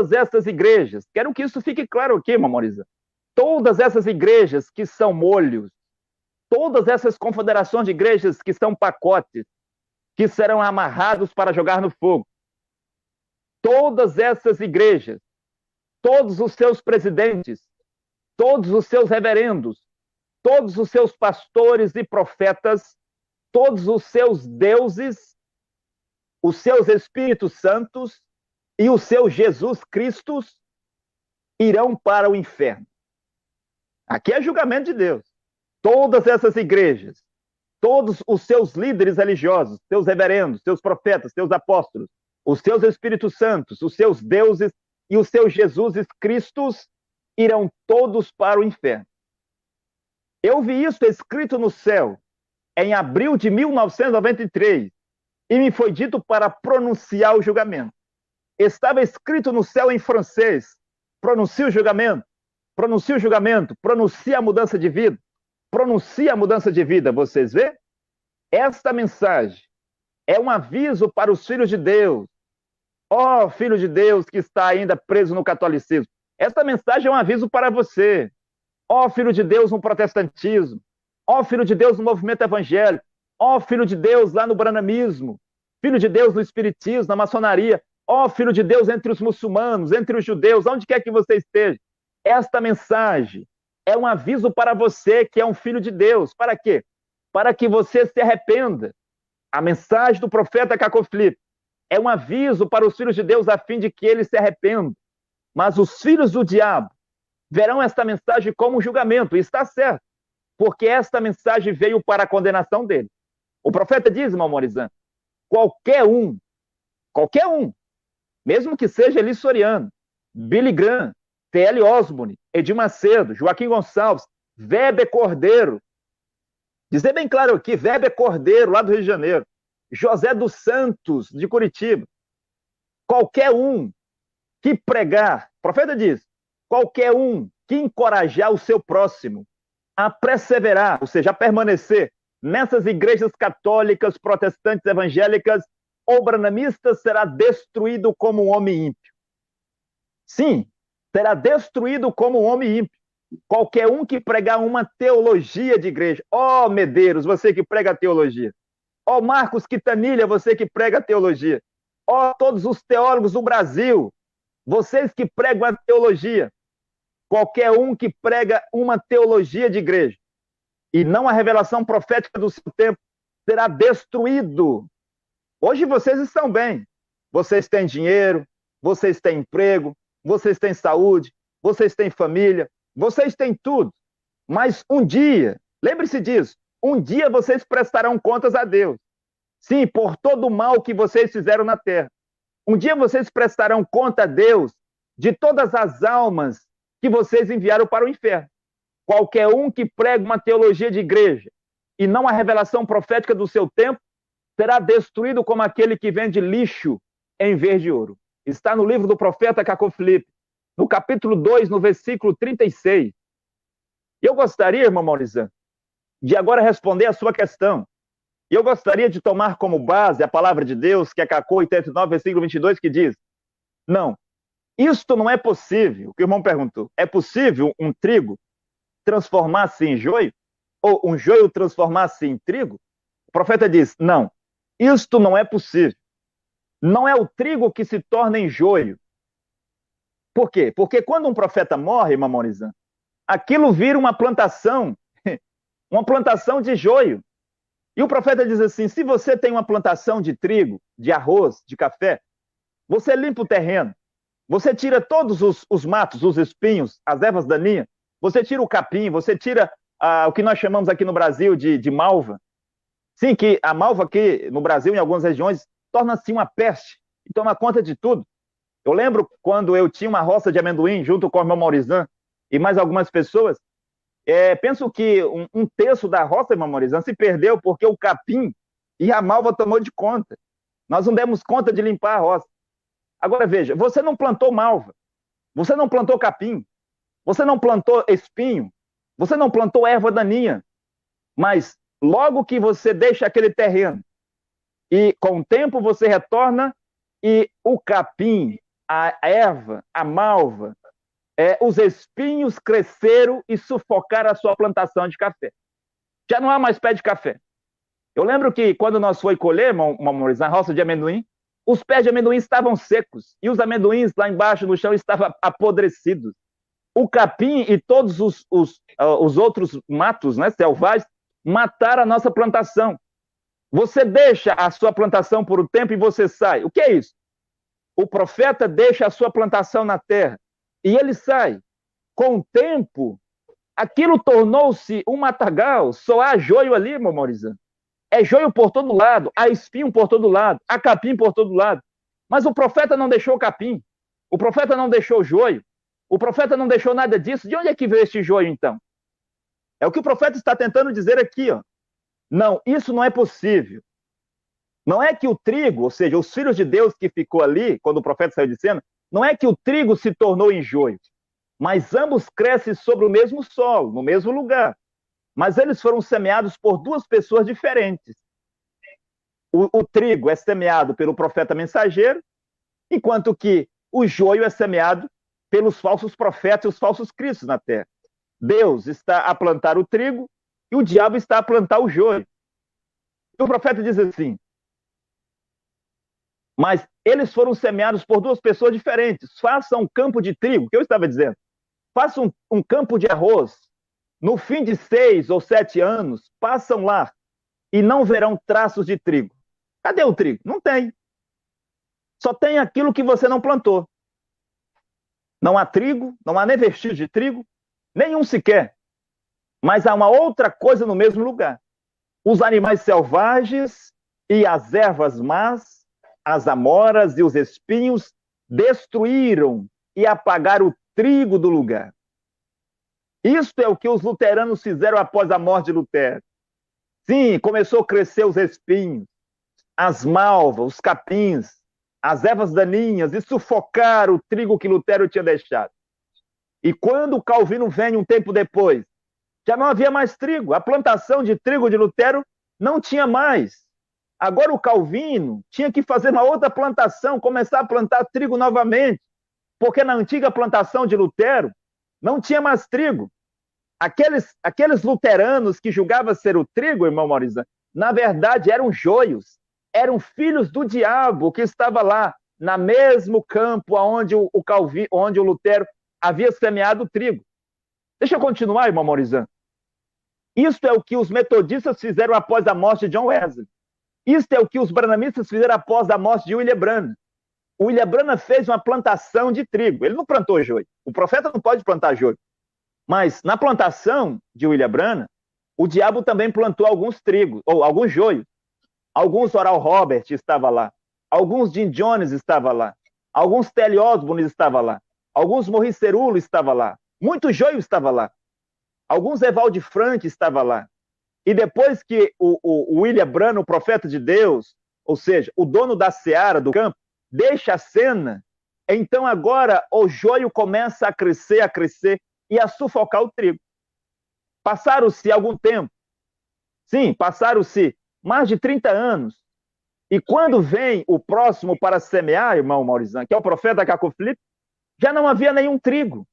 todas essas igrejas, quero que isso fique claro aqui, irmão Maurício, todas essas igrejas que são molhos, todas essas confederações de igrejas que são pacotes, que serão amarrados para jogar no fogo, todas essas igrejas, todos os seus presidentes, todos os seus reverendos, todos os seus pastores e profetas, todos os seus deuses, os seus Espíritos Santos e o seu Jesus Cristo irão para o inferno. Aqui é julgamento de Deus. Todas essas igrejas, todos os seus líderes religiosos, seus reverendos, seus profetas, seus apóstolos, os seus Espíritos Santos, os seus deuses e os seus Jesus Cristos irão todos para o inferno. Eu vi isso escrito no céu em abril de 1993 e me foi dito para pronunciar o julgamento. Estava escrito no céu em francês: pronuncia o julgamento, pronuncia o julgamento, pronuncia a mudança de vida, pronuncia a mudança de vida. Vocês vê? Esta mensagem é um aviso para os filhos de Deus. Ó, filho de Deus que está ainda preso no catolicismo. Esta mensagem é um aviso para você. Ó, filho de Deus no protestantismo. Ó, filho de Deus no movimento evangélico. Ó, filho de Deus lá no branamismo. Filho de Deus no espiritismo, na maçonaria. Ó, filho de Deus entre os muçulmanos, entre os judeus, onde quer que você esteja. Esta mensagem é um aviso para você que é um filho de Deus. Para quê? Para que você se arrependa. A mensagem do profeta Cacó Filipe é um aviso para os filhos de Deus a fim de que eles se arrependam. Mas os filhos do diabo verão esta mensagem como um julgamento. E está certo, porque esta mensagem veio para a condenação dele. O profeta diz, irmão Morizan, qualquer um, mesmo que seja Eli Soriano, Billy Graham, T.L. Osborne, Edir Macedo, Joaquim Gonçalves, Weber Cordeiro, dizer bem claro aqui, Weber Cordeiro, lá do Rio de Janeiro, José dos Santos, de Curitiba, qualquer um que pregar, o profeta diz, qualquer um que encorajar o seu próximo a perseverar, ou seja, a permanecer nessas igrejas católicas, protestantes, evangélicas ou branamistas, será destruído como um homem ímpio. Sim, será destruído como um homem ímpio. Qualquer um que pregar uma teologia de igreja. Ó, Medeiros, você que prega teologia. Ó, Marcos Quintanilha, você que prega teologia. Ó, todos os teólogos do Brasil, vocês que pregam a teologia. Qualquer um que prega uma teologia de igreja e não a revelação profética do seu tempo será destruído. Hoje vocês estão bem. Vocês têm dinheiro, vocês têm emprego, vocês têm saúde, vocês têm família, vocês têm tudo. Mas um dia, lembre-se disso, um dia vocês prestarão contas a Deus. Sim, por todo o mal que vocês fizeram na terra. Um dia vocês prestarão conta a Deus de todas as almas que vocês enviaram para o inferno. Qualquer um que prega uma teologia de igreja e não a revelação profética do seu tempo, será destruído como aquele que vende lixo em vez de ouro. Está no livro do profeta Cacó Filipe, no capítulo 2, no versículo 36. Eu gostaria, irmão Maurizan, de agora responder a sua questão. E eu gostaria de tomar como base a palavra de Deus, que é Cacó 89, versículo 22, que diz: não, isto não é possível. O que o irmão perguntou: é possível um trigo transformar-se em joio? Ou um joio transformar-se em trigo? O profeta diz: não, isto não é possível. Não é o trigo que se torna em joio. Por quê? Porque quando um profeta morre, irmão Maurizan, aquilo vira uma plantação de joio. E o profeta diz assim: se você tem uma plantação de trigo, de arroz, de café, você limpa o terreno, você tira todos os matos, os espinhos, as ervas daninhas, você tira o capim, você tira o que nós chamamos aqui no Brasil de malva. Sim, que a malva aqui no Brasil, em algumas regiões, torna-se uma peste e toma conta de tudo. Eu lembro quando eu tinha uma roça de amendoim junto com o irmão Maurizan e mais algumas pessoas, penso que um terço da roça, irmão Maurizan, se perdeu porque o capim e a malva tomou de conta. Nós não demos conta de limpar a roça. Agora veja, você não plantou malva, você não plantou capim, você não plantou espinho, você não plantou erva daninha, mas logo que você deixa aquele terreno e com o tempo você retorna e o capim, a erva, a malva, os espinhos cresceram e sufocaram a sua plantação de café. Já não há mais pé de café. Eu lembro que quando nós fomos colher, na roça de amendoim, os pés de amendoim estavam secos e os amendoins lá embaixo no chão estavam apodrecidos. O capim e todos os outros matos, né, selvagens, mataram a nossa plantação. Você deixa a sua plantação por um tempo e você sai. O que é isso? O profeta deixa a sua plantação na terra e ele sai. Com o tempo, aquilo tornou-se um matagal. Só há joio ali, meu Maurizão. É joio por todo lado, há espinho por todo lado, há capim por todo lado. Mas o profeta não deixou capim. O profeta não deixou joio. O profeta não deixou nada disso. De onde é que veio este joio, então? É o que o profeta está tentando dizer aqui, ó. Não, isso não é possível. Não é que o trigo, ou seja, os filhos de Deus que ficou ali, quando o profeta saiu de cena, não é que o trigo se tornou em joio, mas ambos crescem sobre o mesmo solo, no mesmo lugar. Mas eles foram semeados por duas pessoas diferentes. O trigo é semeado pelo profeta mensageiro, enquanto que o joio é semeado pelos falsos profetas e os falsos cristos na terra. Deus está a plantar o trigo e o diabo está a plantar o joio. E o profeta diz assim, mas eles foram semeados por duas pessoas diferentes. Faça um campo de trigo, que eu estava dizendo. Faça um campo de arroz. No fim de 6 ou 7 anos, passam lá e não verão traços de trigo. Cadê o trigo? Não tem. Só tem aquilo que você não plantou. Não há trigo, não há nem vestígio de trigo, nenhum sequer. Mas há uma outra coisa no mesmo lugar. Os animais selvagens e as ervas más, as amoras e os espinhos destruíram e apagaram o trigo do lugar. Isto é o que os luteranos fizeram após a morte de Lutero. Sim, começou a crescer os espinhos, as malvas, os capins, as ervas daninhas e sufocaram o trigo que Lutero tinha deixado. E quando o Calvino vem um tempo depois, já não havia mais trigo. A plantação de trigo de Lutero não tinha mais. Agora o Calvino tinha que fazer uma outra plantação, começar a plantar trigo novamente, porque na antiga plantação de Lutero não tinha mais trigo. Aqueles luteranos que julgavam ser o trigo, irmão Maurizão, na verdade eram joios, eram filhos do diabo que estava lá, no mesmo campo onde o Lutero havia semeado o trigo. Deixa eu continuar, irmão Maurizão. Isto é o que os metodistas fizeram após a morte de John Wesley. Isto é o que os branhamistas fizeram após a morte de William Branham. O William Branham fez uma plantação de trigo. Ele não plantou joio. O profeta não pode plantar joio. Mas na plantação de William Branham, o diabo também plantou alguns trigos, ou alguns joios. Alguns Oral Roberts estava lá. Alguns Jim Jones estava lá. Alguns Telly Osborne estava lá. Alguns Maurice Cerullo estava lá. Muito joio estava lá. Alguns Evaldo Frank estava lá. E depois que o William Branham, o profeta de Deus, ou seja, o dono da seara do campo, deixa a cena, então agora o joio começa a crescer e a sufocar o trigo. Passaram-se algum tempo. Sim, passaram-se mais de 30 anos. E quando vem o próximo para semear, irmão Maurizão, que é o profeta Caco Filipe, já não havia nenhum trigo.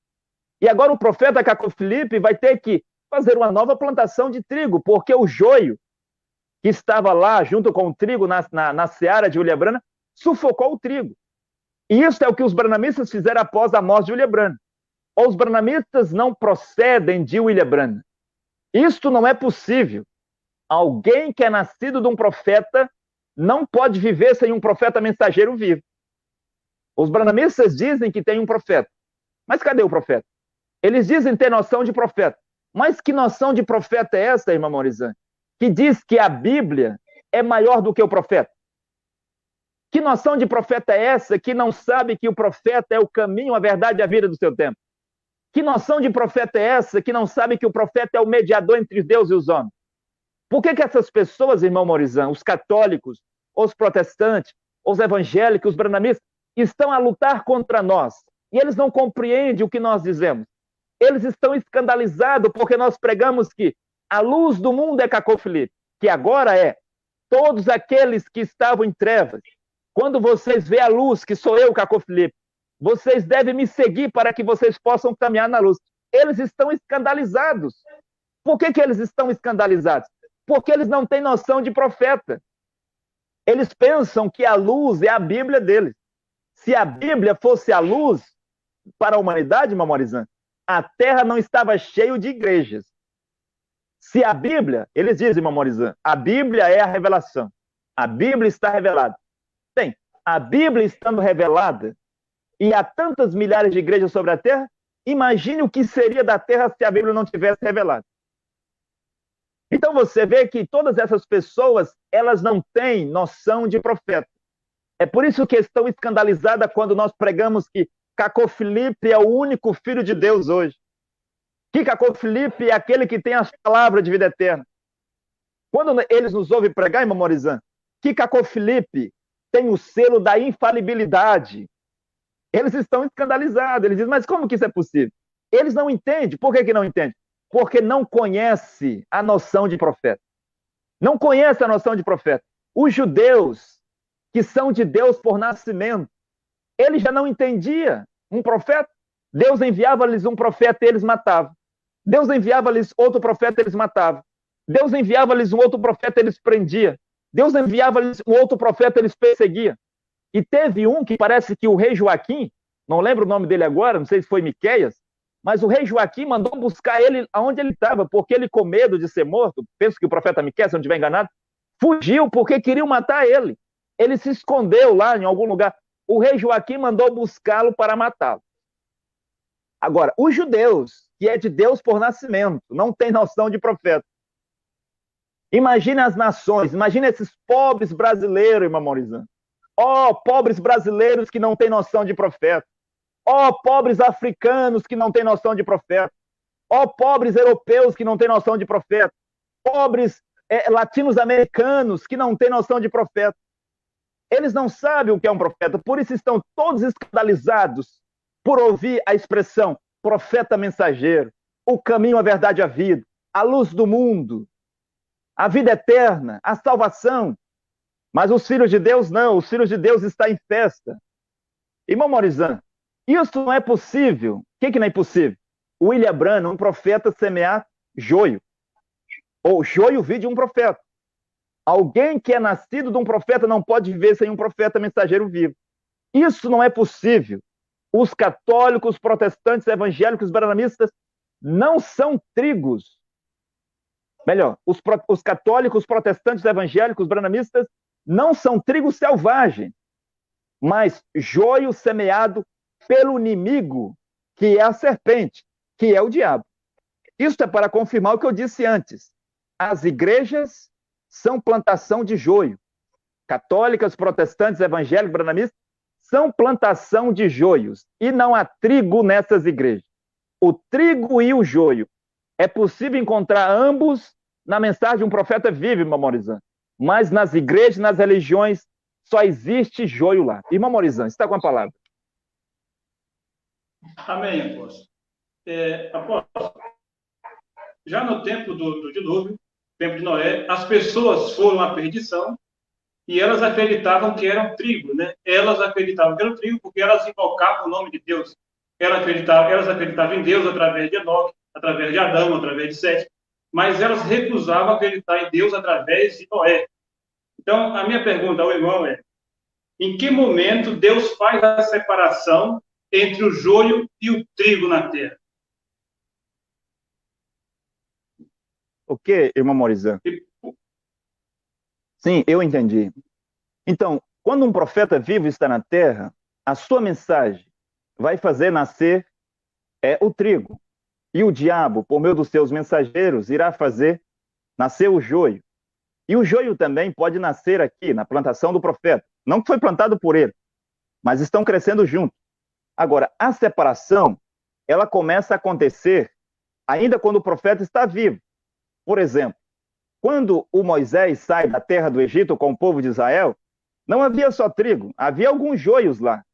E agora o profeta Caco Filipe vai ter que fazer uma nova plantação de trigo, porque o joio que estava lá junto com o trigo na seara de William Branham sufocou o trigo. E isso é o que os branhamistas fizeram após a morte de William Branham. Os branhamistas não procedem de William Branham. Isto não é possível. Alguém que é nascido de um profeta não pode viver sem um profeta mensageiro vivo. Os branhamistas dizem que tem um profeta. Mas cadê o profeta? Eles dizem ter noção de profeta. Mas que noção de profeta é essa, irmã Maurizão? Que diz que a Bíblia é maior do que o profeta? Que noção de profeta é essa que não sabe que o profeta é o caminho, a verdade e a vida do seu tempo? Que noção de profeta é essa que não sabe que o profeta é o mediador entre Deus e os homens? Por que essas pessoas, irmão Maurizão, os católicos, os protestantes, os evangélicos, os branhamistas, estão a lutar contra nós? E eles não compreendem o que nós dizemos. Eles estão escandalizados porque nós pregamos que a luz do mundo é Caco Filipe, que agora é todos aqueles que estavam em trevas. Quando vocês veem a luz, que sou eu, Caco Filipe, vocês devem me seguir para que vocês possam caminhar na luz. Eles estão escandalizados. Por que eles estão escandalizados? Porque eles não têm noção de profeta. Eles pensam que a luz é a Bíblia deles. Se a Bíblia fosse a luz para a humanidade, Mamorizan, a terra não estava cheia de igrejas. Se a Bíblia, eles dizem, Mamorizan, a Bíblia é a revelação. A Bíblia está revelada. Tem, a Bíblia estando revelada e há tantas milhares de igrejas sobre a terra, imagine o que seria da terra se a Bíblia não tivesse revelado. Então você vê que todas essas pessoas, elas não têm noção de profeta. É por isso que estão escandalizadas quando nós pregamos que Caco Filipe é o único filho de Deus hoje. Que Caco Filipe é aquele que tem as palavras de vida eterna. Quando eles nos ouvem pregar, irmão Morizan, que Caco Filipe tem o selo da infalibilidade. Eles estão escandalizados. Eles dizem, mas como que isso é possível? Eles não entendem. Por que não entendem? Porque não conhece a noção de profeta. Não conhece a noção de profeta. Os judeus, que são de Deus por nascimento, eles já não entendiam um profeta. Deus enviava-lhes um profeta e eles matavam. Deus enviava-lhes outro profeta e eles matavam. Deus enviava-lhes um outro profeta e eles prendiam. Deus enviava-lhes um outro profeta e eles perseguiam. E teve um que parece que o rei Joaquim, não lembro o nome dele agora, não sei se foi Miqueias, mas o rei Joaquim mandou buscar ele aonde ele estava, porque ele, com medo de ser morto, penso que o profeta Miqueias, se não estiver enganado, fugiu porque queriam matar ele. Ele se escondeu lá em algum lugar. O rei Joaquim mandou buscá-lo para matá-lo. Agora, os judeus, que é de Deus por nascimento, não tem noção de profeta. Imagine as nações, imagine esses pobres brasileiros, irmão Morizan. Ó, pobres brasileiros que não têm noção de profeta. Ó, pobres africanos que não têm noção de profeta. Ó, pobres europeus que não têm noção de profeta. Pobres latinos-americanos que não têm noção de profeta. Eles não sabem o que é um profeta, por isso estão todos escandalizados por ouvir a expressão profeta mensageiro, o caminho, a verdade, a vida, a luz do mundo, a vida eterna, a salvação. Mas os filhos de Deus não, os filhos de Deus estão em festa. Irmão Morizan, isso não é possível. O que não é possível? O William Branham, um profeta, semear joio. Ou joio vir de um profeta. Alguém que é nascido de um profeta não pode viver sem um profeta mensageiro vivo. Isso não é possível. Os católicos, protestantes, evangélicos, branhamistas não são trigos. Melhor, os católicos, protestantes, evangélicos, branhamistas não são trigo selvagem, mas joio semeado pelo inimigo, que é a serpente, que é o diabo. Isso é para confirmar o que eu disse antes. As igrejas são plantação de joio. Católicas, protestantes, evangélicos, branhamistas são plantação de joios. E não há trigo nessas igrejas. O trigo e o joio. É possível encontrar ambos na mensagem de um profeta vivo, irmão Morizan. Mas nas igrejas, nas religiões, só existe joio lá. Irmão Morizan, está com a palavra. Amém, apóstolo. Apóstolo, já no tempo do dilúvio, tempo de Noé, as pessoas foram à perdição e elas acreditavam que eram trigo, né? Elas acreditavam que era trigo porque elas invocavam o nome de Deus. Elas acreditavam em Deus através de Enoque, através de Adão, através de Sete, mas elas recusavam acreditar em Deus através de Noé. Então, a minha pergunta ao irmão é: em que momento Deus faz a separação entre o joio e o trigo na terra? O que, irmão Morizan? Sim, eu entendi. Então, quando um profeta vivo está na terra, a sua mensagem vai fazer nascer o trigo. E o diabo, por meio dos seus mensageiros, irá fazer nascer o joio. E o joio também pode nascer aqui, na plantação do profeta. Não que foi plantado por ele, mas estão crescendo juntos. Agora, a separação, ela começa a acontecer ainda quando o profeta está vivo. Por exemplo, quando o Moisés sai da terra do Egito com o povo de Israel, não havia só trigo, havia alguns joios lá.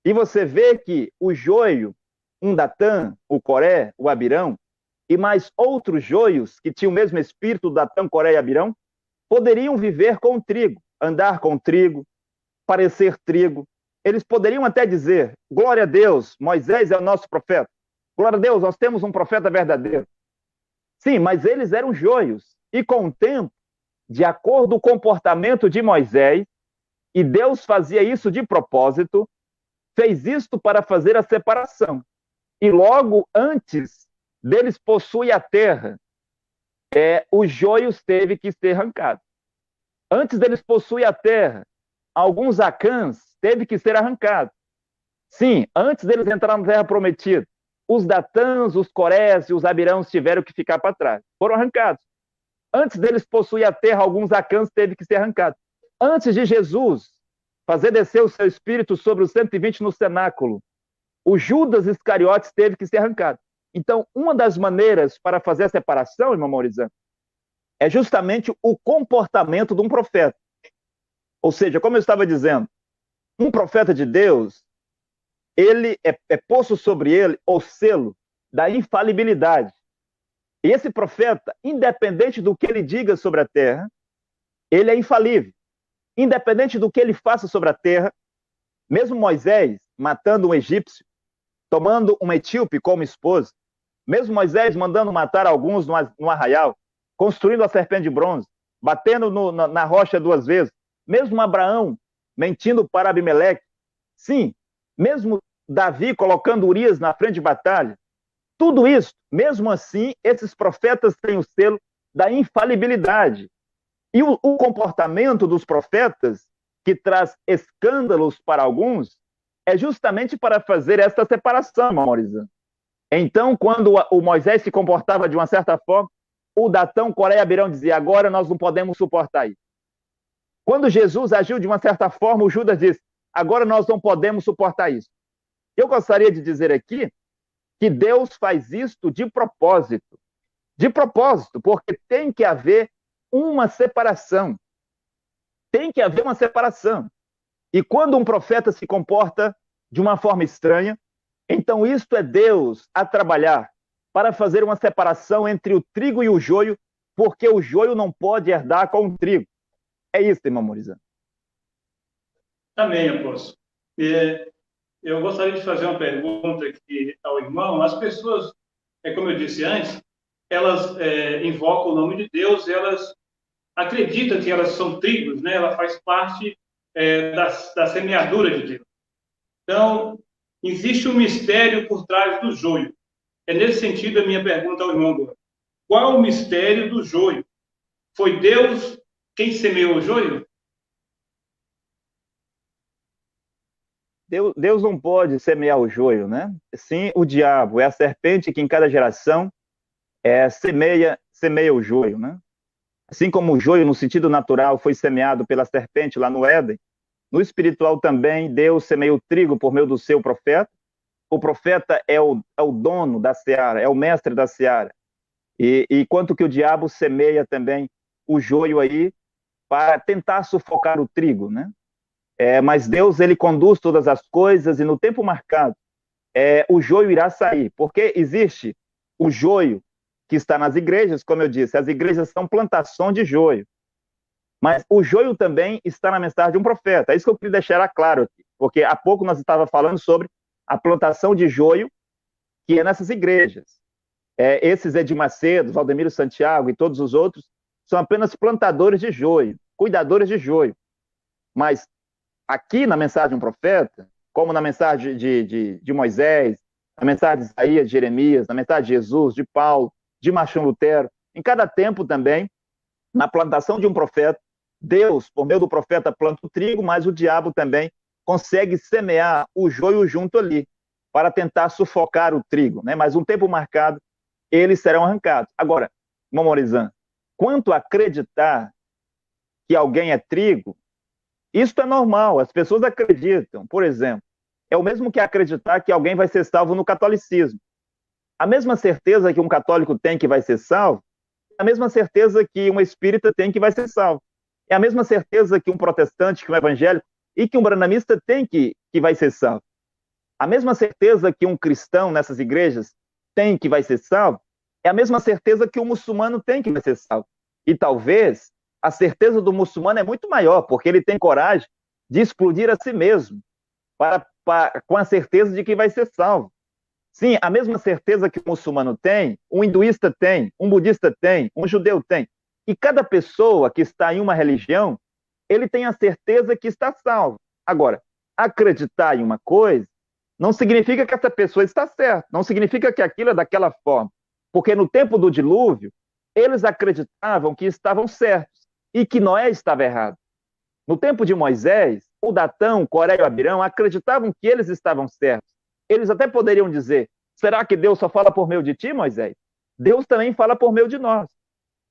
E você vê que o joio, um Datã, o Coré, o Abirão, e mais outros joios que tinham o mesmo espírito do Datã, Coré e Abirão, poderiam viver com o trigo, andar com o trigo, parecer trigo. Eles poderiam até dizer, glória a Deus, Moisés é o nosso profeta. Glória a Deus, nós temos um profeta verdadeiro. Sim, mas eles eram joios. E com o tempo, de acordo com o comportamento de Moisés, e Deus fazia isso de propósito, fez isto para fazer a separação. E logo antes deles possuir a terra, os joios teve que ser arrancados. Antes deles possuir a terra, alguns acãs teve que ser arrancados. Sim, antes deles entrar na terra prometida, os Datãs, os Corés e os Abirãos tiveram que ficar para trás. Foram arrancados. Antes deles possuir a terra, alguns acãs teve que ser arrancados. Antes de Jesus fazer descer o seu espírito sobre os 120 no cenáculo, o Judas Iscariotes teve que ser arrancado. Então, uma das maneiras para fazer a separação, irmão Maurizano, é justamente o comportamento de um profeta. Ou seja, como eu estava dizendo, um profeta de Deus, ele é posto sobre ele o selo da infalibilidade. E esse profeta, independente do que ele diga sobre a terra, ele é infalível. Independente do que ele faça sobre a terra, mesmo Moisés matando um egípcio, tomando um etíope como esposa, mesmo Moisés mandando matar alguns no arraial, construindo a serpente de bronze, batendo na rocha 2 vezes, mesmo Abraão mentindo para Abimeleque, sim, mesmo Davi colocando Urias na frente de batalha, tudo isso, mesmo assim, esses profetas têm o selo da infalibilidade. E o comportamento dos profetas, que traz escândalos para alguns, é justamente para fazer esta separação, Maurizano. Então, quando o Moisés se comportava de uma certa forma, o Datão, Coré e Abirão dizia, agora nós não podemos suportar isso. Quando Jesus agiu de uma certa forma, o Judas disse, agora nós não podemos suportar isso. Eu gostaria de dizer aqui que Deus faz isto de propósito, porque tem que haver uma separação. Tem que haver uma separação. E quando um profeta se comporta de uma forma estranha, então isto é Deus a trabalhar para fazer uma separação entre o trigo e o joio, porque o joio não pode herdar com o trigo. É isso, irmão Maurizano. Amém, apóstolo. Eu gostaria de fazer uma pergunta aqui ao irmão. As pessoas, como eu disse antes, elas invocam o nome de Deus, elas acreditam que elas são trigos, né? Ela faz parte da semeadura de Deus. Então, existe um mistério por trás do joio. É nesse sentido a minha pergunta ao irmão agora. Qual o mistério do joio? Foi Deus quem semeou o joio? Deus não pode semear o joio, né? Sim, o diabo é a serpente que em cada geração semeia o joio, né? Assim como o joio, no sentido natural, foi semeado pela serpente lá no Éden, no espiritual também, Deus semeia o trigo por meio do seu profeta. O profeta é o dono da seara, é o mestre da seara. E quanto que o diabo semeia também o joio aí para tentar sufocar o trigo, né? Mas Deus, ele conduz todas as coisas e no tempo marcado, o joio irá sair, porque existe o joio que está nas igrejas, como eu disse, as igrejas são plantação de joio, mas o joio também está na mensagem de um profeta. É isso que eu queria deixar claro aqui, porque há pouco nós estávamos falando sobre a plantação de joio que é nessas igrejas. Esses Edir Macedo, Valdemiro Santiago e todos os outros são apenas plantadores de joio, cuidadores de joio. Mas aqui na mensagem de um profeta, como na mensagem de Moisés, na mensagem de Isaías, de Jeremias, na mensagem de Jesus, de Paulo, de Martinho Lutero, em cada tempo também, na plantação de um profeta, Deus, por meio do profeta, planta o trigo, mas o diabo também consegue semear o joio junto ali, para tentar sufocar o trigo, né? Mas um tempo marcado, eles serão arrancados. Agora, irmão Maurizano, quanto a acreditar que alguém é trigo, isso é normal, as pessoas acreditam. Por exemplo, é o mesmo que acreditar que alguém vai ser salvo no catolicismo. A mesma certeza que um católico tem que vai ser salvo, é a mesma certeza que um espírita tem que vai ser salvo. É a mesma certeza que um protestante, que um evangélico e que um branamista tem que vai ser salvo. A mesma certeza que um cristão nessas igrejas tem que vai ser salvo, é a mesma certeza que um muçulmano tem que vai ser salvo. E talvez a certeza do muçulmano é muito maior, porque ele tem coragem de explodir a si mesmo com a certeza de que vai ser salvo. Sim, a mesma certeza que o muçulmano tem, um hinduísta tem, um budista tem, um judeu tem. E cada pessoa que está em uma religião, ele tem a certeza que está salvo. Agora, acreditar em uma coisa não significa que essa pessoa está certa, não significa que aquilo é daquela forma. Porque no tempo do dilúvio, eles acreditavam que estavam certos e que Noé estava errado. No tempo de Moisés, o Datão, Coré e o Abirão acreditavam que eles estavam certos. Eles até poderiam dizer, será que Deus só fala por meio de ti, Moisés? Deus também fala por meio de nós.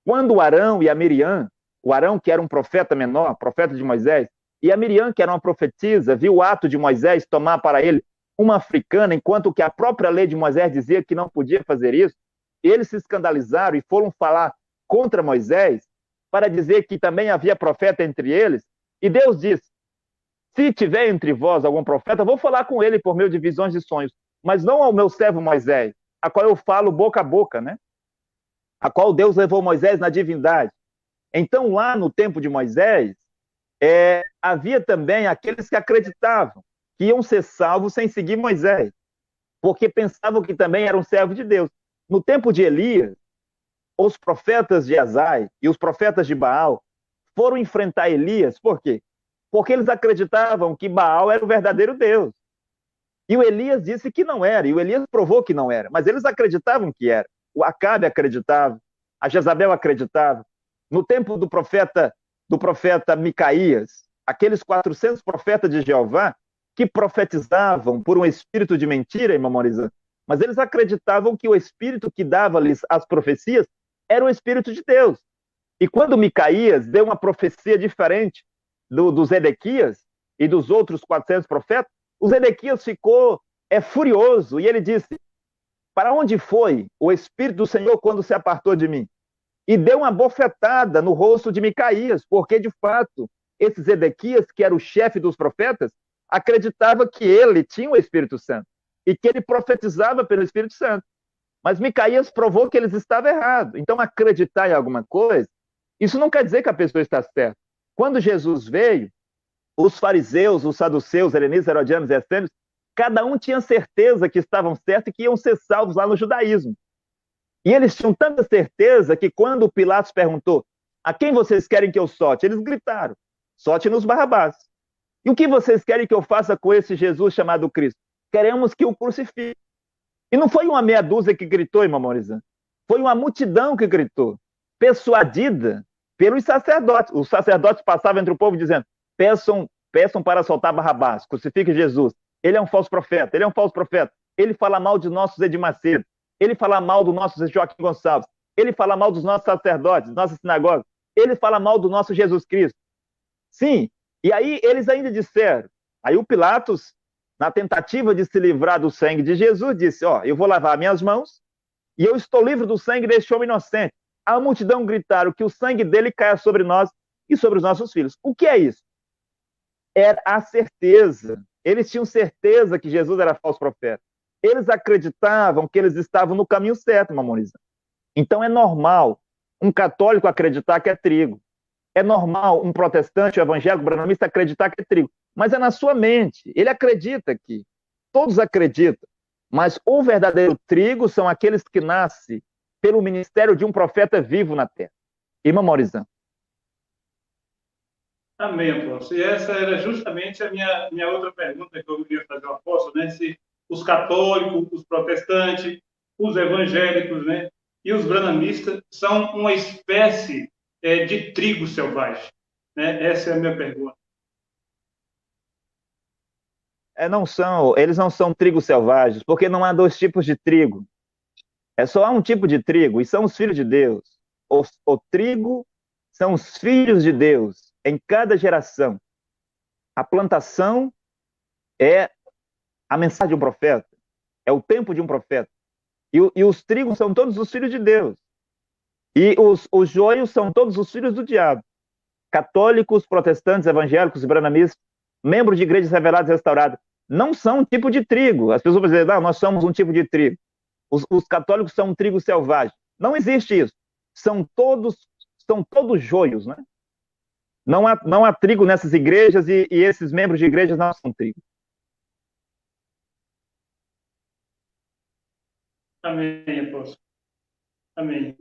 Quando o Arão e a Miriam, o Arão que era um profeta menor, profeta de Moisés, e a Miriam, que era uma profetisa, viu o ato de Moisés tomar para ele uma africana, enquanto que a própria lei de Moisés dizia que não podia fazer isso, eles se escandalizaram e foram falar contra Moisés para dizer que também havia profeta entre eles, e Deus disse, se tiver entre vós algum profeta, vou falar com ele por meio de visões e sonhos, mas não ao meu servo Moisés, a qual eu falo boca a boca, né? A qual Deus levou Moisés na divindade. Então, lá no tempo de Moisés, havia também aqueles que acreditavam que iam ser salvos sem seguir Moisés, porque pensavam que também eram servos de Deus. No tempo de Elias, os profetas de Azai e os profetas de Baal foram enfrentar Elias, por quê? Porque eles acreditavam que Baal era o verdadeiro Deus. E o Elias disse que não era, e o Elias provou que não era, mas eles acreditavam que era. O Acabe acreditava, a Jezabel acreditava. No tempo do profeta Micaías, aqueles 400 profetas de Jeová que profetizavam por um espírito de mentira, irmão Morizan, mas eles acreditavam que o espírito que dava-lhes as profecias era o espírito de Deus. E quando Micaías deu uma profecia diferente do Zedequias e dos outros 400 profetas, o Zedequias ficou furioso e ele disse, para onde foi o Espírito do Senhor quando se apartou de mim? E deu uma bofetada no rosto de Micaías, porque de fato, esse Zedequias, que era o chefe dos profetas, acreditava que ele tinha o Espírito Santo e que ele profetizava pelo Espírito Santo. Mas Micaías provou que eles estavam errados. Então, acreditar em alguma coisa, isso não quer dizer que a pessoa está certa. Quando Jesus veio, os fariseus, os saduceus, helenistas, herodianos e essênios, cada um tinha certeza que estavam certos e que iam ser salvos lá no judaísmo. E eles tinham tanta certeza que quando Pilatos perguntou, a quem vocês querem que eu solte? Eles gritaram, solte-nos Barrabás. E o que vocês querem que eu faça com esse Jesus chamado Cristo? Queremos que o crucifique. E não foi uma meia dúzia que gritou, irmão Morizan. Foi uma multidão que gritou, persuadida pelos sacerdotes. Os sacerdotes passavam entre o povo dizendo, peçam para soltar Barrabás, crucifique Jesus. Ele é um falso profeta, ele é um falso profeta. Ele fala mal de nossos Edir Macedo. Ele fala mal do nosso Joaquim Gonçalves. Ele fala mal dos nossos sacerdotes, nossas sinagogas. Ele fala mal do nosso Jesus Cristo. Sim, e aí eles ainda disseram, aí o Pilatos, na tentativa de se livrar do sangue de Jesus, disse, eu vou lavar minhas mãos e eu estou livre do sangue deste homem inocente. A multidão gritaram que o sangue dele caia sobre nós e sobre os nossos filhos. O que é isso? Era a certeza. Eles tinham certeza que Jesus era falso profeta. Eles acreditavam que eles estavam no caminho certo, Mamonizão. Então é normal um católico acreditar que é trigo. É normal um protestante, um evangélico, branamista acreditar que é trigo. Mas é na sua mente. Ele acredita que. Todos acreditam. Mas o verdadeiro trigo são aqueles que nascem pelo ministério de um profeta vivo na terra. Irmão Morizão. Amém, apóstolo. E essa era justamente a minha outra pergunta que eu queria fazer ao apóstolo, né? Se os católicos, os protestantes, os evangélicos, né? E os branamistas são uma espécie de trigo selvagem, né? Essa é a minha pergunta. Eles não são trigos selvagens, porque não há dois tipos de trigo. Só há um tipo de trigo, e são os filhos de Deus. O trigo são os filhos de Deus em cada geração. A plantação é a mensagem de um profeta, é o tempo de um profeta. E os trigos são todos os filhos de Deus. E os joios são todos os filhos do diabo. Católicos, protestantes, evangélicos, branamistas, membros de igrejas reveladas e restauradas, não são um tipo de trigo. As pessoas vão dizer, não, nós somos um tipo de trigo. Os católicos são um trigo selvagem. Não existe isso. São todos joios, né? Não há trigo nessas igrejas e esses membros de igrejas não são trigo. Amém, apóstolo. Amém.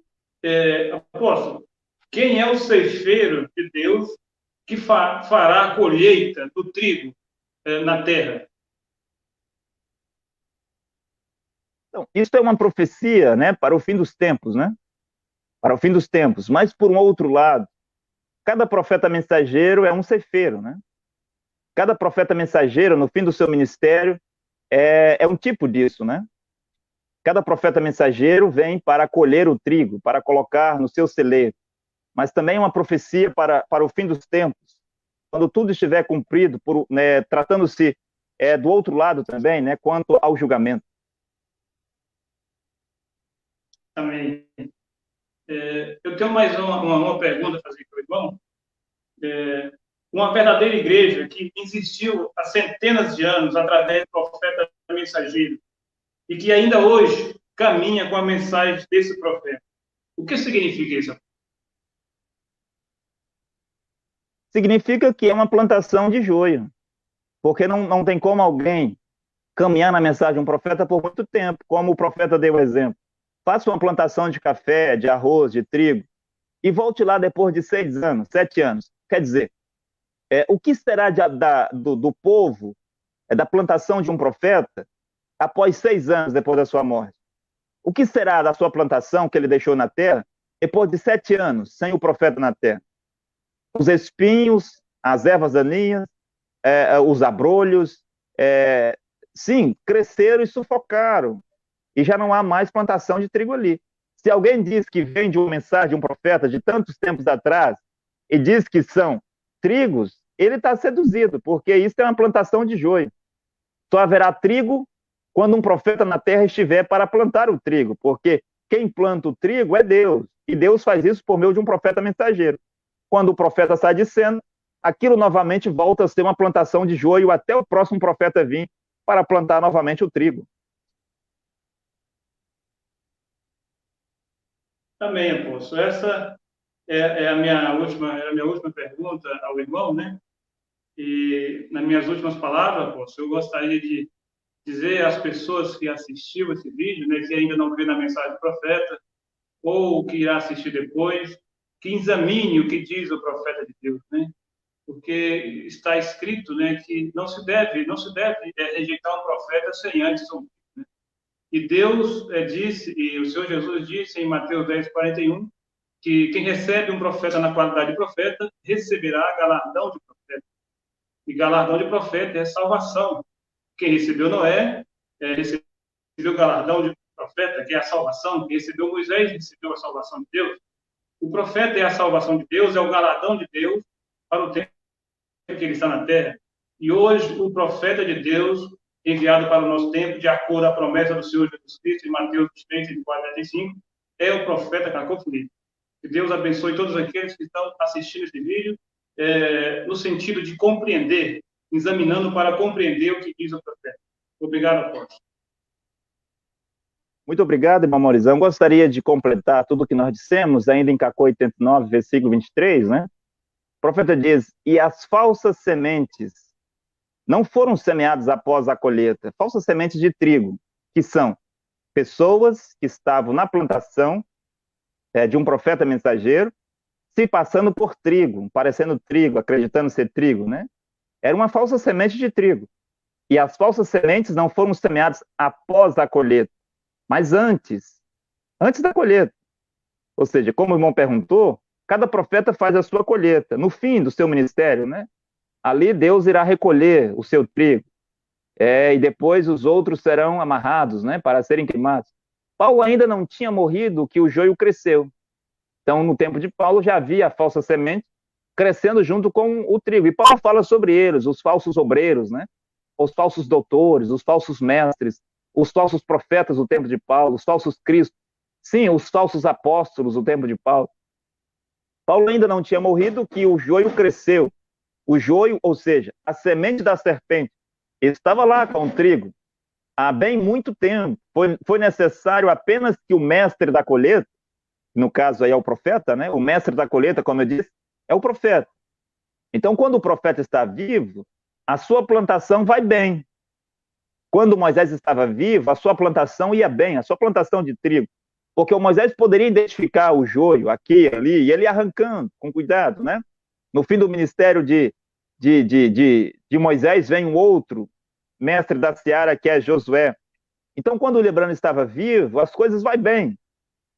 Apóstolo, quem é o ceifeiro de Deus que fará a colheita do trigo na terra? Então, isso é uma profecia, né, para o fim dos tempos, né? Para o fim dos tempos. Mas, por um outro lado, cada profeta mensageiro é um ceifeiro, né? Cada profeta mensageiro, no fim do seu ministério, é um tipo disso, né? Cada profeta mensageiro vem para colher o trigo, para colocar no seu celeiro. Mas também é uma profecia para o fim dos tempos, quando tudo estiver cumprido, né, tratando-se do outro lado também, né, quanto ao julgamento. Amém. Eu tenho mais uma pergunta a fazer para o irmão. Uma verdadeira igreja que existiu há centenas de anos através do profeta mensageiro e que ainda hoje caminha com a mensagem desse profeta. O que significa isso? Significa que é uma plantação de joio, porque não tem como alguém caminhar na mensagem de um profeta por muito tempo, como o profeta deu o exemplo. Faça uma plantação de café, de arroz, de trigo, e volte lá depois de 6 anos, 7 anos. Quer dizer, o que será do povo, da plantação de um profeta, após 6 anos depois da sua morte? O que será da sua plantação que ele deixou na terra, depois de 7 anos, sem o profeta na terra? Os espinhos, as ervas daninhas, os abrolhos, sim, cresceram e sufocaram, e já não há mais plantação de trigo ali. Se alguém diz que vem de uma mensagem de um profeta de tantos tempos atrás e diz que são trigos, ele está seduzido, porque isso é uma plantação de joio. Só haverá trigo quando um profeta na terra estiver para plantar o trigo, porque quem planta o trigo é Deus, e Deus faz isso por meio de um profeta mensageiro. Quando o profeta sai de cena, aquilo novamente volta a ser uma plantação de joio até o próximo profeta vir para plantar novamente o trigo. Amém, apóstolo. Essa é a minha última pergunta ao irmão, né? E nas minhas últimas palavras, apóstolo, eu gostaria de dizer às pessoas que assistiram esse vídeo, né, que ainda não vê na mensagem do profeta, ou que irá assistir depois, que examine o que diz o profeta de Deus, né? Porque está escrito, né, que não se deve rejeitar um profeta sem antes ouvir. Né? E Deus disse, e o Senhor Jesus disse em Mateus 10:41, que quem recebe um profeta na qualidade de profeta receberá galardão de profeta. E galardão de profeta é salvação. Quem recebeu Noé recebeu o galardão de profeta, que é a salvação. Quem recebeu Moisés recebeu a salvação de Deus. O profeta é a salvação de Deus, é o galardão de Deus para o tempo que ele está na terra. E hoje, o profeta de Deus, enviado para o nosso tempo, de acordo à promessa do Senhor Jesus Cristo, em Mateus 3:45, é o profeta Cacofonido. Que Deus abençoe todos aqueles que estão assistindo esse vídeo, no sentido de compreender, examinando para compreender o que diz o profeta. Obrigado, apóstolo. Muito obrigado, irmão Maurizão. Gostaria de completar tudo o que nós dissemos, ainda em Cacô 89, versículo 23, né? O profeta diz, e as falsas sementes não foram semeadas após a colheita, falsas sementes de trigo, que são pessoas que estavam na plantação de um profeta mensageiro, se passando por trigo, parecendo trigo, acreditando ser trigo, né? Era uma falsa semente de trigo. E as falsas sementes não foram semeadas após a colheita, mas antes da colheita. Ou seja, como o irmão perguntou, cada profeta faz a sua colheita. No fim do seu ministério, né? Ali Deus irá recolher o seu trigo. E depois os outros serão amarrados, né? Para serem queimados. Paulo ainda não tinha morrido que o joio cresceu. Então, no tempo de Paulo, já havia a falsa semente crescendo junto com o trigo. E Paulo fala sobre eles, os falsos obreiros, né? Os falsos doutores, os falsos mestres, os falsos profetas do tempo de Paulo, os falsos cristos. Sim, os falsos apóstolos do tempo de Paulo. Paulo ainda não tinha morrido que o joio cresceu. O joio, ou seja, a semente da serpente, estava lá com o trigo há bem muito tempo. Foi necessário apenas que o mestre da colheita, no caso aí é o profeta, né? O mestre da colheita, como eu disse, é o profeta. Então, quando o profeta está vivo, a sua plantação vai bem. quando Moisés estava vivo, a sua plantação ia bem, a sua plantação de trigo. Porque o Moisés poderia identificar o joio aqui, ali, e ele ia arrancando, com cuidado, né? No fim do ministério de Moisés, vem um outro mestre da seara, que é Josué. Então, quando o lembrando estava vivo, as coisas vão bem.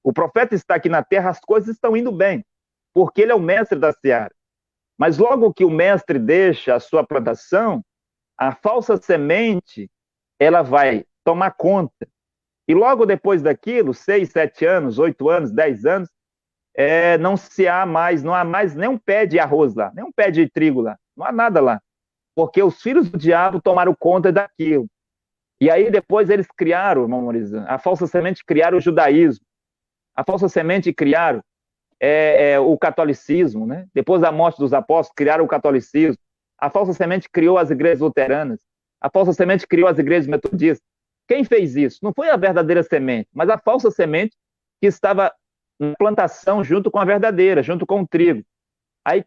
O profeta está aqui na terra, as coisas estão indo bem, porque ele é o mestre da seara. Mas logo que o mestre deixa a sua plantação, a falsa semente, ela vai tomar conta. E logo depois daquilo, 6, 7 anos, 8 anos, 10 anos, não há mais nem um pé de arroz lá, nem um pé de trigo lá, não há nada lá. Porque os filhos do diabo tomaram conta daquilo. E aí depois eles criaram, irmão Morizan, a falsa semente criaram o judaísmo. A falsa semente criaram o catolicismo, né? Depois da morte dos apóstolos, criaram o catolicismo. A falsa semente criou as igrejas luteranas. A falsa semente criou as igrejas metodistas. Quem fez isso? Não foi a verdadeira semente, mas a falsa semente que estava na plantação junto com a verdadeira, junto com o trigo. Aí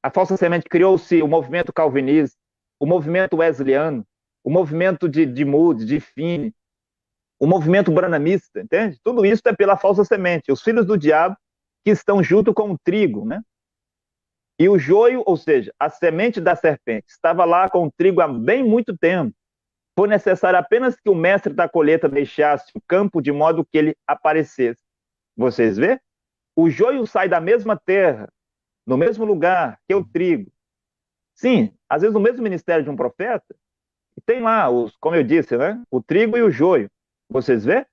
a falsa semente criou-se o movimento calvinista, o movimento wesleyano, o movimento de Moody, de Finney, o movimento branhamista, entende? Tudo isso é pela falsa semente, os filhos do diabo que estão junto com o trigo, né? E o joio, ou seja, a semente da serpente, estava lá com o trigo há bem muito tempo. Foi necessário apenas que o mestre da colheita deixasse o campo de modo que ele aparecesse. Vocês vê? O joio sai da mesma terra, no mesmo lugar que o trigo. Sim, às vezes no mesmo ministério de um profeta, tem lá, como eu disse, né? O trigo e o joio. Vocês vê?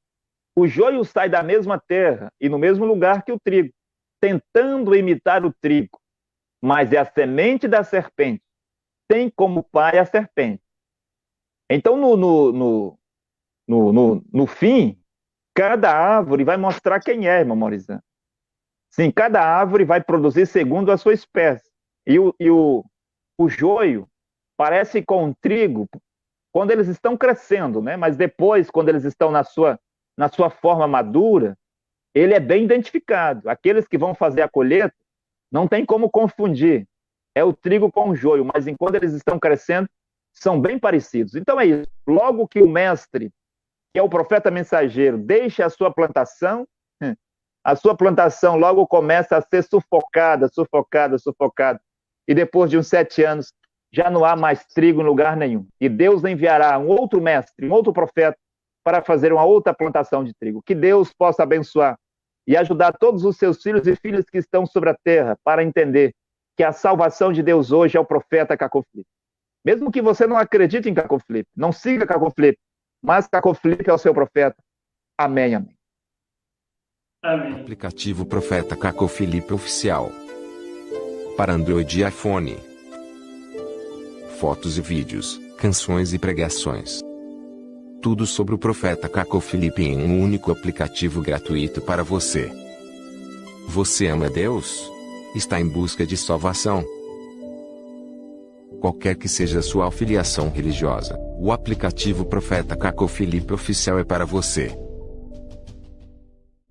O joio sai da mesma terra e no mesmo lugar que o trigo, tentando imitar o trigo. Mas é a semente da serpente. Tem como pai a serpente. Então, no fim, cada árvore vai mostrar quem é, irmão Morizan. Sim, cada árvore vai produzir segundo a sua espécie. E o joio parece com o trigo quando eles estão crescendo, né? Mas depois, quando eles estão na sua forma madura, ele é bem identificado. Aqueles que vão fazer a colheita, não tem como confundir. É o trigo com o joio, mas enquanto eles estão crescendo, são bem parecidos. Então é isso. Logo que o mestre, que é o profeta mensageiro, deixa a sua plantação logo começa a ser sufocada. E depois de uns 7 anos, já não há mais trigo em lugar nenhum. E Deus enviará um outro mestre, um outro profeta, para fazer uma outra plantação de trigo. Que Deus possa abençoar e ajudar todos os seus filhos e filhas que estão sobre a terra para entender que a salvação de Deus hoje é o profeta Caco Filipe. Mesmo que você não acredite em Caco Filipe, não siga Caco Filipe, mas Caco Filipe é o seu profeta. Amém, amém. Amém. Aplicativo Profeta Caco Filipe Oficial. Para Android e iPhone. Fotos e vídeos, canções e pregações. Tudo sobre o Profeta Caco Filipe em um único aplicativo gratuito para você. Você ama Deus? Está em busca de salvação? Qualquer que seja a sua afiliação religiosa, o aplicativo Profeta Caco Filipe Oficial é para você.